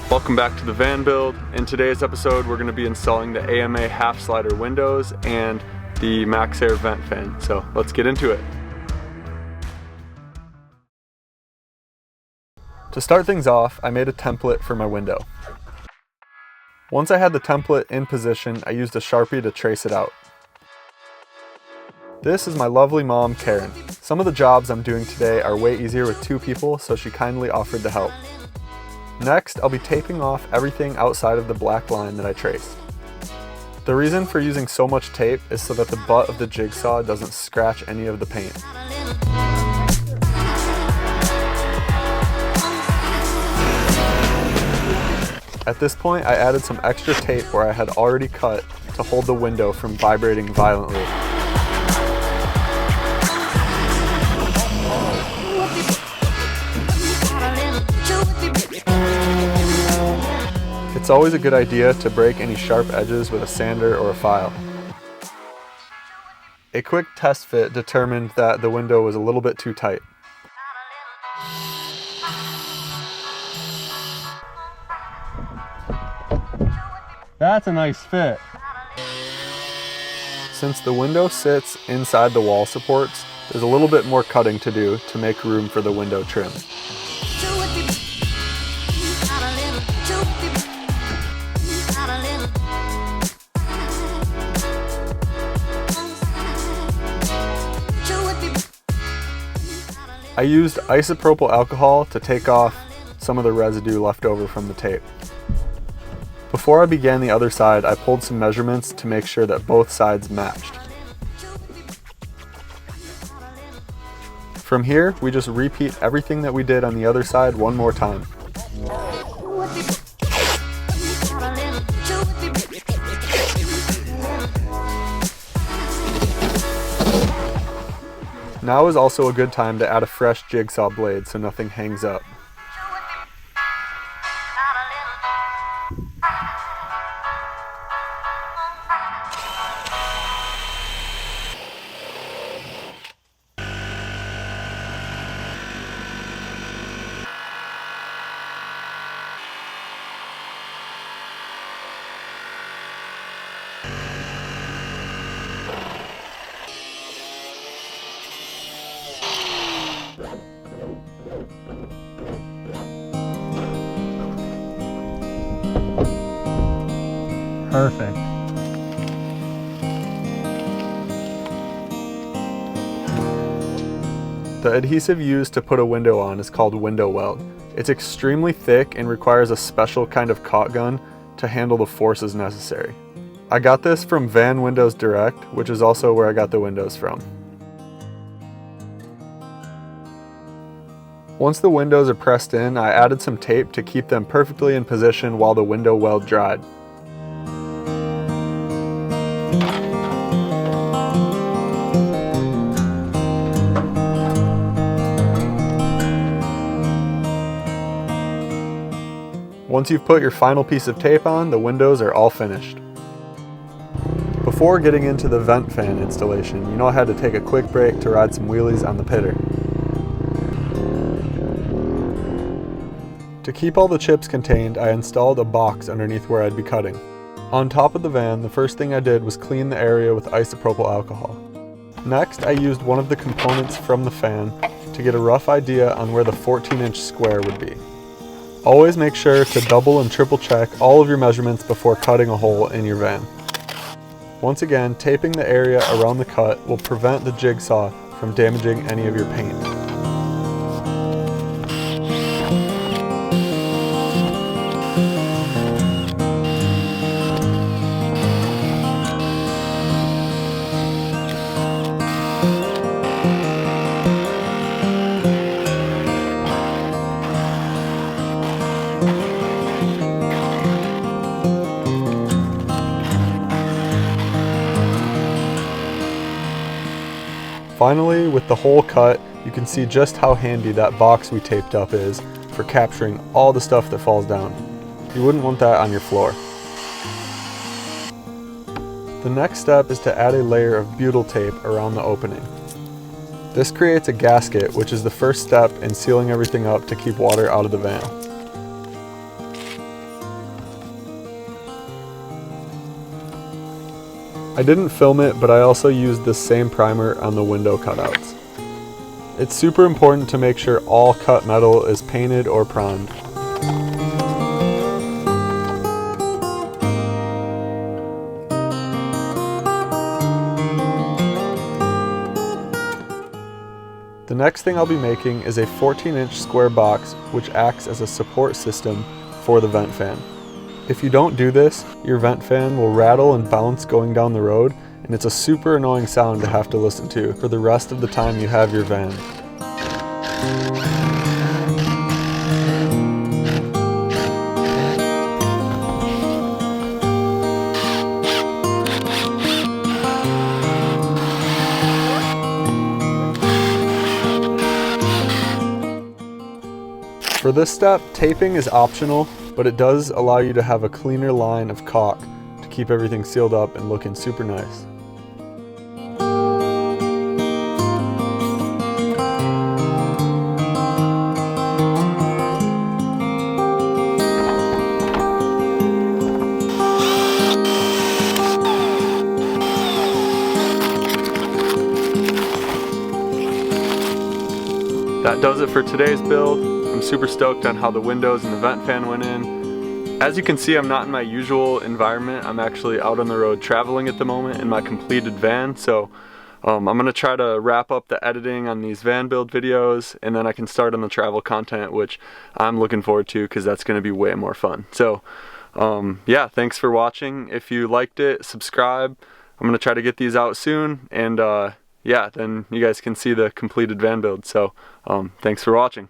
Welcome back to the van build. In today's episode, we're going to be installing the AMA half slider windows and the MaxxAir vent fan. So let's get into it. To start things off, I made a template for my window. Once I had the template in position, I used a Sharpie to trace it out. This is my lovely mom, Karen. Some of the jobs I'm doing today are way easier with two people, so she kindly offered to help. Next, I'll be taping off everything outside of the black line that I traced. The reason for using so much tape is so that the butt of the jigsaw doesn't scratch any of the paint. At this point, I added some extra tape where I had already cut to hold the window from vibrating violently. It's always a good idea to break any sharp edges with a sander or a file. A quick test fit determined that the window was a little bit too tight. That's a nice fit. Since the window sits inside the wall supports, there's a little bit more cutting to do to make room for the window trim. I used isopropyl alcohol to take off some of the residue left over from the tape. Before I began the other side, I pulled some measurements to make sure that both sides matched. From here, we just repeat everything that we did on the other side one more time. Now is also a good time to add a fresh jigsaw blade so nothing hangs up. Perfect. The adhesive used to put a window on is called window weld. It's extremely thick and requires a special kind of caulk gun to handle the forces necessary. I got this from Van Windows Direct, which is also where I got the windows from. Once the windows are pressed in, I added some tape to keep them perfectly in position while the window weld dried. Once you've put your final piece of tape on, the windows are all finished. Before getting into the vent fan installation, you know I had to take a quick break to ride some wheelies on the pitter. To keep all the chips contained, I installed a box underneath where I'd be cutting. On top of the van, the first thing I did was clean the area with isopropyl alcohol. Next, I used one of the components from the fan to get a rough idea on where the 14-inch square would be. Always make sure to double and triple check all of your measurements before cutting a hole in your van. Once again, taping the area around the cut will prevent the jigsaw from damaging any of your paint. Finally, with the hole cut, you can see just how handy that box we taped up is for capturing all the stuff that falls down. You wouldn't want that on your floor. The next step is to add a layer of butyl tape around the opening. This creates a gasket, which is the first step in sealing everything up to keep water out of the van. I didn't film it, but I also used this same primer on the window cutouts. It's super important to make sure all cut metal is painted or primed. The next thing I'll be making is a 14-inch square box which acts as a support system for the vent fan. If you don't do this, your vent fan will rattle and bounce going down the road, and it's a super annoying sound to have to listen to for the rest of the time you have your van. For this step, taping is optional, but it does allow you to have a cleaner line of caulk to keep everything sealed up and looking super nice. That does it for today's build. I'm super stoked on how the windows and the vent fan went in. As you can see, I'm not in my usual environment. I'm actually out on the road traveling at the moment in my completed van. So I'm gonna try to wrap up the editing on these van build videos, and then I can start on the travel content, which I'm looking forward to because that's gonna be way more fun. So yeah, thanks for watching. If you liked it, subscribe. I'm gonna try to get these out soon, and yeah, then you guys can see the completed van build. So thanks for watching.